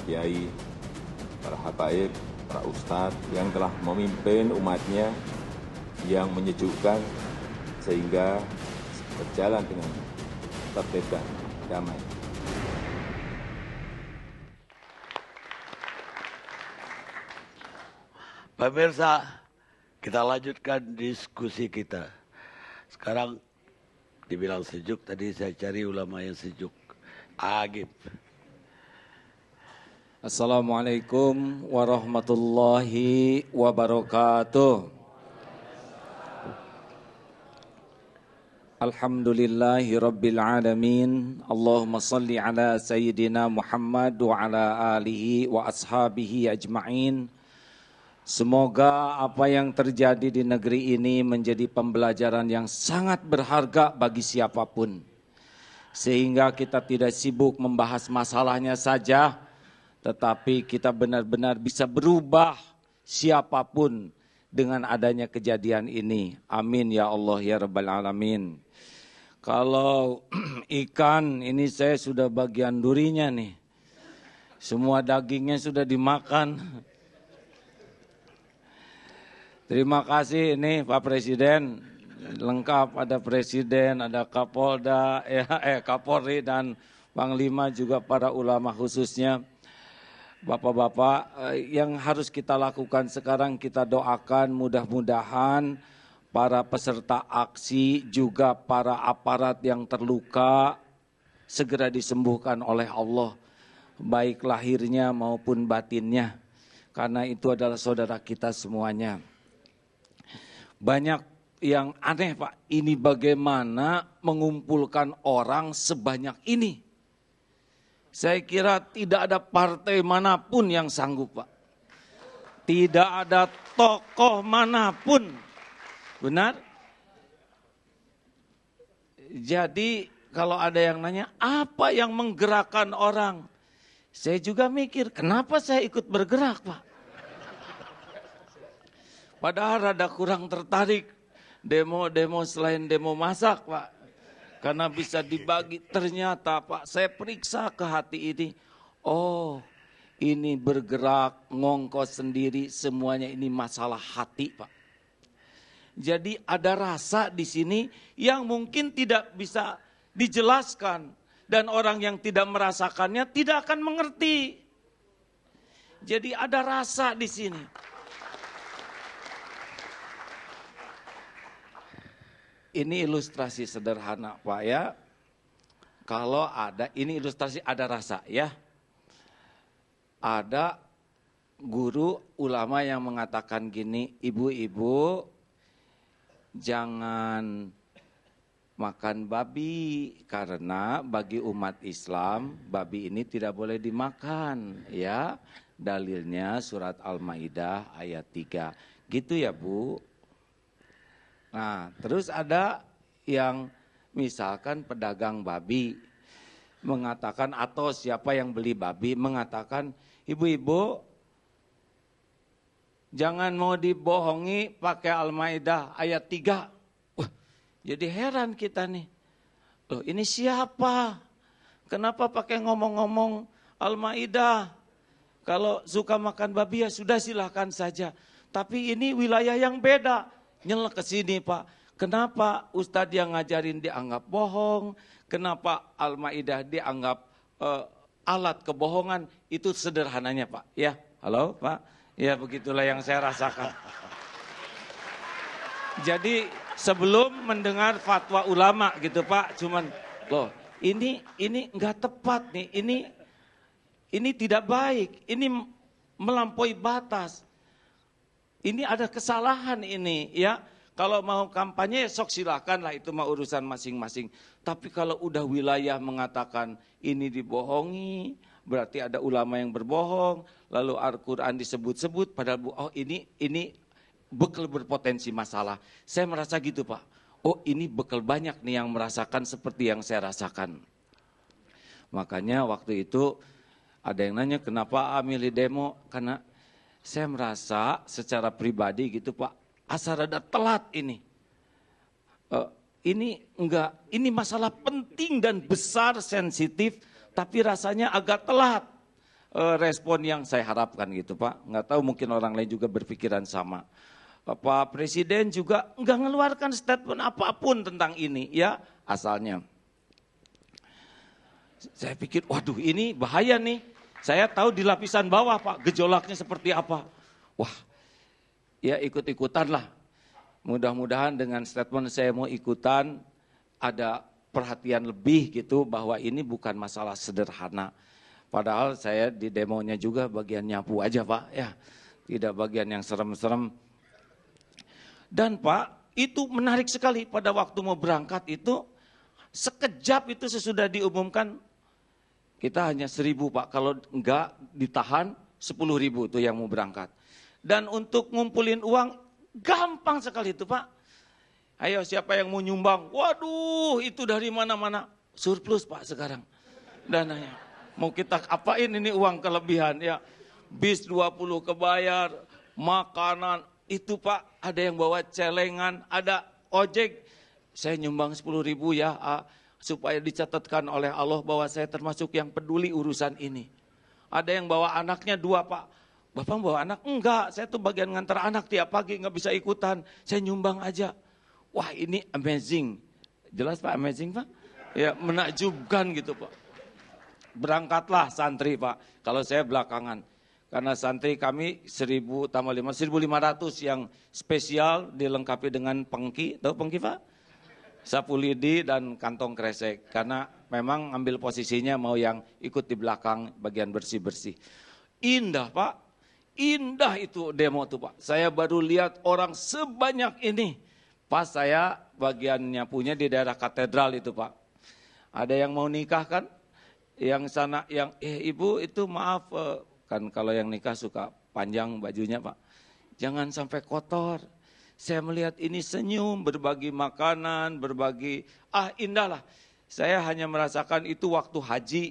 kiai, para habaib, para ustadz yang telah memimpin umatnya yang menyejukkan sehingga berjalan dengan tertib dan damai. Pemirsa, kita lanjutkan diskusi kita. Sekarang dibilang sejuk, tadi saya cari ulama yang sejuk. Agib. Assalamualaikum warahmatullahi wabarakatuh. Alhamdulillahi rabbil alamin. Allahumma salli ala sayyidina Muhammad wa ala alihi wa ashabihi ajma'in. Semoga apa yang terjadi di negeri ini menjadi pembelajaran yang sangat berharga bagi siapapun. Sehingga kita tidak sibuk membahas masalahnya saja, tetapi kita benar-benar bisa berubah siapapun dengan adanya kejadian ini. Amin ya Allah ya Rabbal Alamin. Kalau ikan ini saya sudah bagian durinya nih. Semua dagingnya sudah dimakan. Terima kasih ini Pak Presiden, lengkap ada Presiden, ada Kapolda, Kapolri dan Panglima juga para ulama khususnya. Bapak-bapak, yang harus kita lakukan sekarang kita doakan mudah-mudahan para peserta aksi juga para aparat yang terluka segera disembuhkan oleh Allah, baik lahirnya maupun batinnya, karena itu adalah saudara kita semuanya. Banyak yang aneh Pak, ini bagaimana mengumpulkan orang sebanyak ini. Saya kira tidak ada partai manapun yang sanggup Pak. Tidak ada tokoh manapun. Benar? Jadi kalau ada yang nanya apa yang menggerakkan orang? Saya juga mikir kenapa saya ikut bergerak Pak. Padahal rada kurang tertarik demo-demo selain demo masak Pak. Karena bisa dibagi, ternyata Pak saya periksa ke hati ini. Oh ini bergerak, ngongkos sendiri, semuanya ini masalah hati Pak. Jadi ada rasa di sini yang mungkin tidak bisa dijelaskan. Dan orang yang tidak merasakannya tidak akan mengerti. Jadi ada rasa di sini. Ini ilustrasi sederhana Pak ya. Kalau ada, ini ilustrasi ada rasa ya. Ada guru ulama yang mengatakan gini, ibu-ibu jangan makan babi. Karena bagi umat Islam babi ini tidak boleh dimakan ya. Dalilnya surat Al-Maidah ayat 3. Gitu ya Bu. Nah, terus ada yang misalkan pedagang babi mengatakan atau siapa yang beli babi mengatakan, ibu-ibu jangan mau dibohongi pakai Al-Maidah ayat 3. Wah, jadi heran kita nih. Loh, ini siapa? Kenapa pakai ngomong-ngomong Al-Maidah? Kalau suka makan babi ya sudah silahkan saja. Tapi ini wilayah yang beda. Nyelek ke sini Pak, kenapa Ustadz yang ngajarin dianggap bohong, kenapa Al-Maidah dianggap alat kebohongan, itu sederhananya Pak. Ya, halo Pak, ya begitulah yang saya rasakan. Jadi sebelum mendengar fatwa ulama gitu Pak, cuman loh ini enggak tepat nih, ini tidak baik, ini melampaui batas. Ini ada kesalahan ini ya. Kalau mau kampanye sok silakan lah, itu mah urusan masing-masing. Tapi kalau udah wilayah mengatakan ini dibohongi, berarti ada ulama yang berbohong, lalu Al-Quran disebut-sebut, padahal oh ini bekal berpotensi masalah. Saya merasa gitu Pak. Oh ini bekal banyak nih yang merasakan seperti yang saya rasakan. Makanya waktu itu ada yang nanya kenapa milih demo, karena saya merasa secara pribadi gitu Pak, asal rada telat ini. Ini masalah penting dan besar, sensitif, tapi rasanya agak telat. respon yang saya harapkan gitu Pak. Nggak tahu mungkin orang lain juga berpikiran sama. Pak Presiden juga nggak ngeluarkan statement apapun tentang ini ya asalnya. Saya pikir waduh ini bahaya nih. Saya tahu di lapisan bawah Pak gejolaknya seperti apa. Wah ya ikut-ikutan lah. Mudah-mudahan dengan statement saya mau ikutan ada perhatian lebih gitu bahwa ini bukan masalah sederhana. Padahal saya di demonya juga bagian nyapu aja Pak ya. Tidak bagian yang serem-serem. Dan Pak itu menarik sekali pada waktu mau berangkat itu sekejap itu sesudah diumumkan kita hanya 1.000 Pak. Kalau enggak ditahan 10.000 itu yang mau berangkat. Dan untuk ngumpulin uang gampang sekali itu Pak. Ayo siapa yang mau nyumbang? Waduh itu dari mana-mana. Surplus Pak sekarang dananya. Mau kita apain ini uang kelebihan ya. Bis 20 kebayar, makanan itu Pak. Ada yang bawa celengan, ada ojek. Saya nyumbang 10.000 ya supaya dicatatkan oleh Allah bahwa saya termasuk yang peduli urusan ini. Ada yang bawa anaknya 2 Pak. Bapak bawa anak? Enggak, saya tuh bagian ngantar anak tiap pagi nggak bisa ikutan. Saya nyumbang aja. Wah ini amazing. Jelas Pak amazing Pak? Ya menakjubkan gitu Pak. Berangkatlah santri Pak. Kalau saya belakangan. Karena santri kami 1.000 tambah 5, 1.500 yang spesial dilengkapi dengan pengki. Tahu pengki Pak? Sapu lidi dan kantong kresek. Karena memang ambil posisinya mau yang ikut di belakang bagian bersih-bersih. Indah Pak. Indah itu demo tuh Pak. Saya baru lihat orang sebanyak ini. Pas saya bagiannya punya di daerah katedral itu Pak. Ada yang mau nikah kan? Yang sana yang ibu itu maaf kan kalau yang nikah suka panjang bajunya Pak. Jangan sampai kotor. Saya melihat ini senyum, berbagi makanan, berbagi indah lah. Saya hanya merasakan itu waktu haji.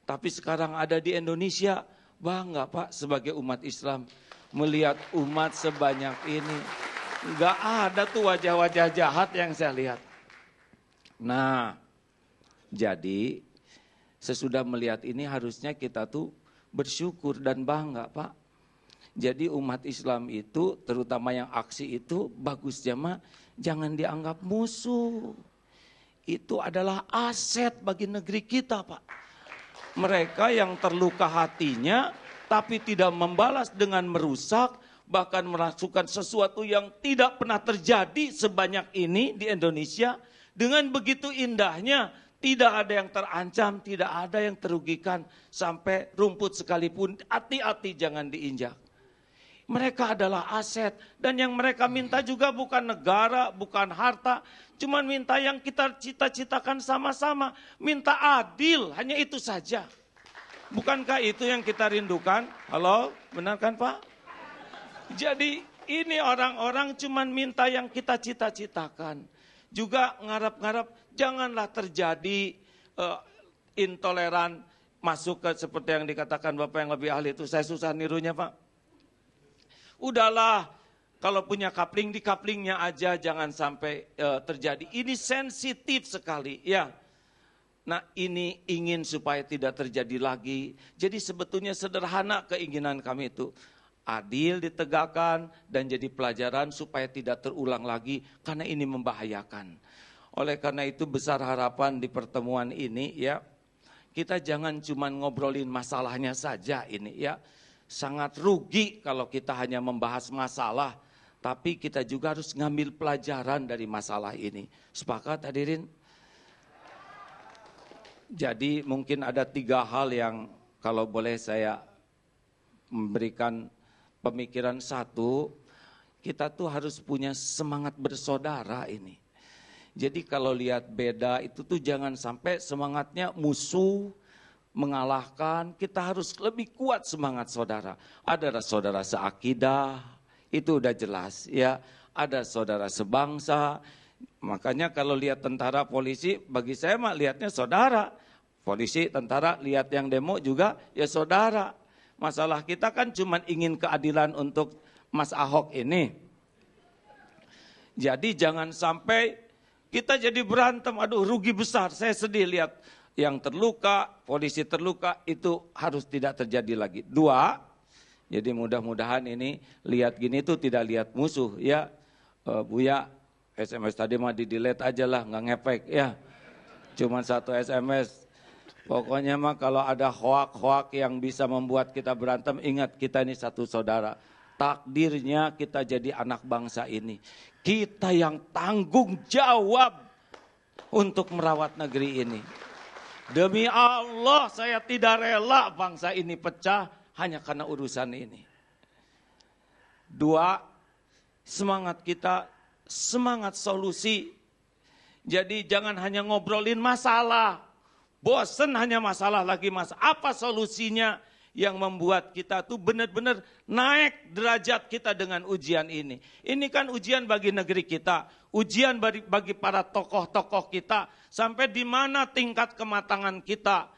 Tapi sekarang ada di Indonesia. Bangga Pak sebagai umat Islam. Melihat umat sebanyak ini. Enggak ada tuh wajah-wajah jahat yang saya lihat. Nah, jadi sesudah melihat ini harusnya kita tuh bersyukur dan bangga Pak. Jadi umat Islam itu terutama yang aksi itu bagusnya mah jangan dianggap musuh. Itu adalah aset bagi negeri kita Pak. Mereka yang terluka hatinya tapi tidak membalas dengan merusak. Bahkan merasukan sesuatu yang tidak pernah terjadi sebanyak ini di Indonesia. Dengan begitu indahnya, tidak ada yang terancam, tidak ada yang terugikan. Sampai rumput sekalipun, hati-hati jangan diinjak. Mereka adalah aset. Dan yang mereka minta juga bukan negara, bukan harta. Cuma minta yang kita cita-citakan sama-sama. Minta adil, hanya itu saja. Bukankah itu yang kita rindukan? Halo, benar kan Pak? Jadi ini orang-orang cuman minta yang kita cita-citakan. Juga ngarap-ngarap janganlah terjadi intoleran masuk ke seperti yang dikatakan Bapak yang lebih ahli itu. Saya susah nirunya Pak. Udahlah kalau punya kapling di kaplingnya aja jangan sampai terjadi. Ini sensitif sekali ya. Nah ini ingin supaya tidak terjadi lagi. Jadi sebetulnya sederhana keinginan kami itu. Adil ditegakkan dan jadi pelajaran supaya tidak terulang lagi karena ini membahayakan. Oleh karena itu besar harapan di pertemuan ini ya. Kita jangan cuma ngobrolin masalahnya saja ini ya. Sangat rugi kalau kita hanya membahas masalah. Tapi kita juga harus ngambil pelajaran dari masalah ini. Sepakat hadirin? Jadi mungkin ada 3 hal yang kalau boleh saya memberikan pemikiran. 1, kita tuh harus punya semangat bersaudara ini. Jadi kalau lihat beda itu tuh jangan sampai semangatnya musuh, mengalahkan. Kita harus lebih kuat semangat saudara. Ada saudara seakidah, itu udah jelas ya. Ada saudara sebangsa. Makanya kalau lihat tentara polisi, bagi saya mah lihatnya saudara. Polisi, tentara, lihat yang demo juga ya saudara. Masalah kita kan cuma ingin keadilan untuk Mas Ahok ini. Jadi jangan sampai kita jadi berantem, aduh rugi besar. Saya sedih lihat yang terluka, polisi terluka, itu harus tidak terjadi lagi. 2, jadi mudah-mudahan ini lihat gini itu tidak lihat musuh ya. Buya, SMS tadi mah di-delete aja lah, nggak ngefek ya. Cuman 1 SMS. Pokoknya mah kalau ada hoak-hoak yang bisa membuat kita berantem, ingat kita ini satu saudara. Takdirnya kita jadi anak bangsa ini. Kita yang tanggung jawab untuk merawat negeri ini. Demi Allah saya tidak rela bangsa ini pecah hanya karena urusan ini. 2, semangat kita, semangat solusi. Jadi jangan hanya ngobrolin masalah. Bosen hanya masalah lagi masalah. Apa solusinya yang membuat kita tuh benar-benar naik derajat kita dengan ujian ini. Ini kan ujian bagi negeri kita. Ujian bagi para tokoh-tokoh kita. Sampai di mana tingkat kematangan kita.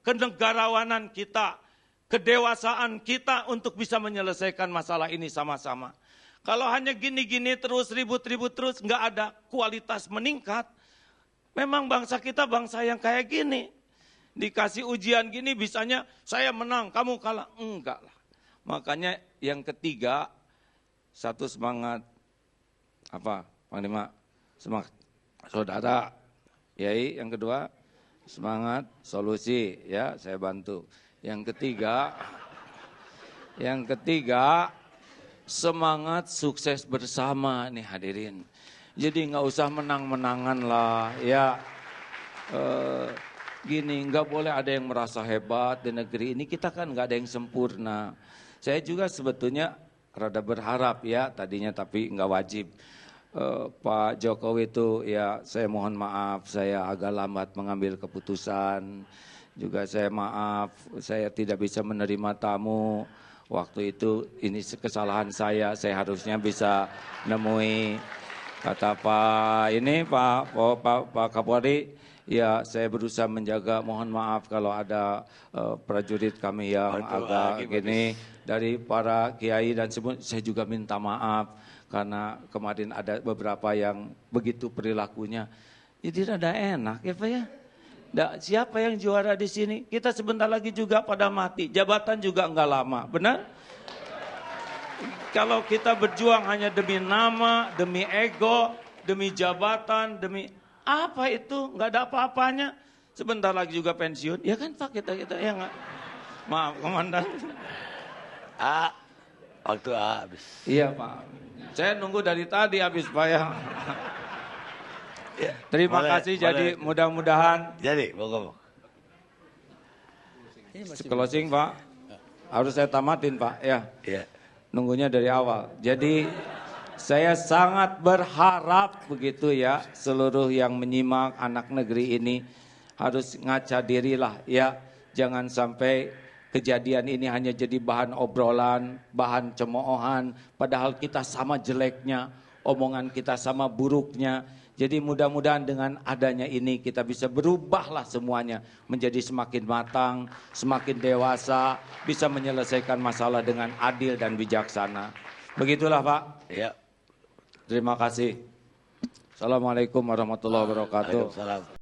Kenegarawanan kita. Kedewasaan kita untuk bisa menyelesaikan masalah ini sama-sama. Kalau hanya gini-gini terus, ribut-ribut terus, nggak ada kualitas meningkat. Memang bangsa kita bangsa yang kayak gini. Dikasih ujian gini bisanya saya menang, kamu kalah. Enggak lah. Makanya yang ketiga, satu semangat, apa Panglima? Semangat saudara. Yai, yang kedua, semangat solusi. Ya, saya bantu. Yang ketiga, semangat sukses bersama nih hadirin. Jadi nggak usah menang-menangan lah ya. Gini, nggak boleh ada yang merasa hebat di negeri ini. Kita kan nggak ada yang sempurna. Saya juga sebetulnya rada berharap ya tadinya, tapi nggak wajib. Pak Jokowi itu ya saya mohon maaf saya agak lambat mengambil keputusan. Juga saya maaf saya tidak bisa menerima tamu. Waktu itu ini kesalahan saya harusnya bisa nemui. Kata Pak Kapolri, ya saya berusaha menjaga, mohon maaf kalau ada prajurit kami yang agak gini. Dari para kiai dan semua saya juga minta maaf. Karena kemarin ada beberapa yang begitu perilakunya. Jadi rada enak ya Pak ya. Siapa yang juara di sini? Kita sebentar lagi juga pada mati. Jabatan juga enggak lama, benar? Kalau kita berjuang hanya demi nama, demi ego, demi jabatan, demi apa itu? Enggak ada apa-apanya. Sebentar lagi juga pensiun. Ya kan Pak kita ya enggak? Maaf Komandan. Waktu habis. Iya Pak. Saya nunggu dari tadi habis Pak ya. Terima kasih. Jadi mudah-mudahan. Jadi, pokok. Closing Pak. Harus saya tamatin Pak ya. Iya. Nunggunya dari awal. Jadi saya sangat berharap begitu ya. Seluruh yang menyimak anak negeri ini harus ngaca dirilah ya. Jangan sampai kejadian ini hanya jadi bahan obrolan, bahan cemoohan. Padahal kita sama jeleknya. Omongan kita sama buruknya. Jadi mudah-mudahan dengan adanya ini kita bisa berubahlah semuanya menjadi semakin matang, semakin dewasa, bisa menyelesaikan masalah dengan adil dan bijaksana. Begitulah Pak. Ya. Terima kasih. Assalamualaikum warahmatullahi wabarakatuh. Waalaikumsalam.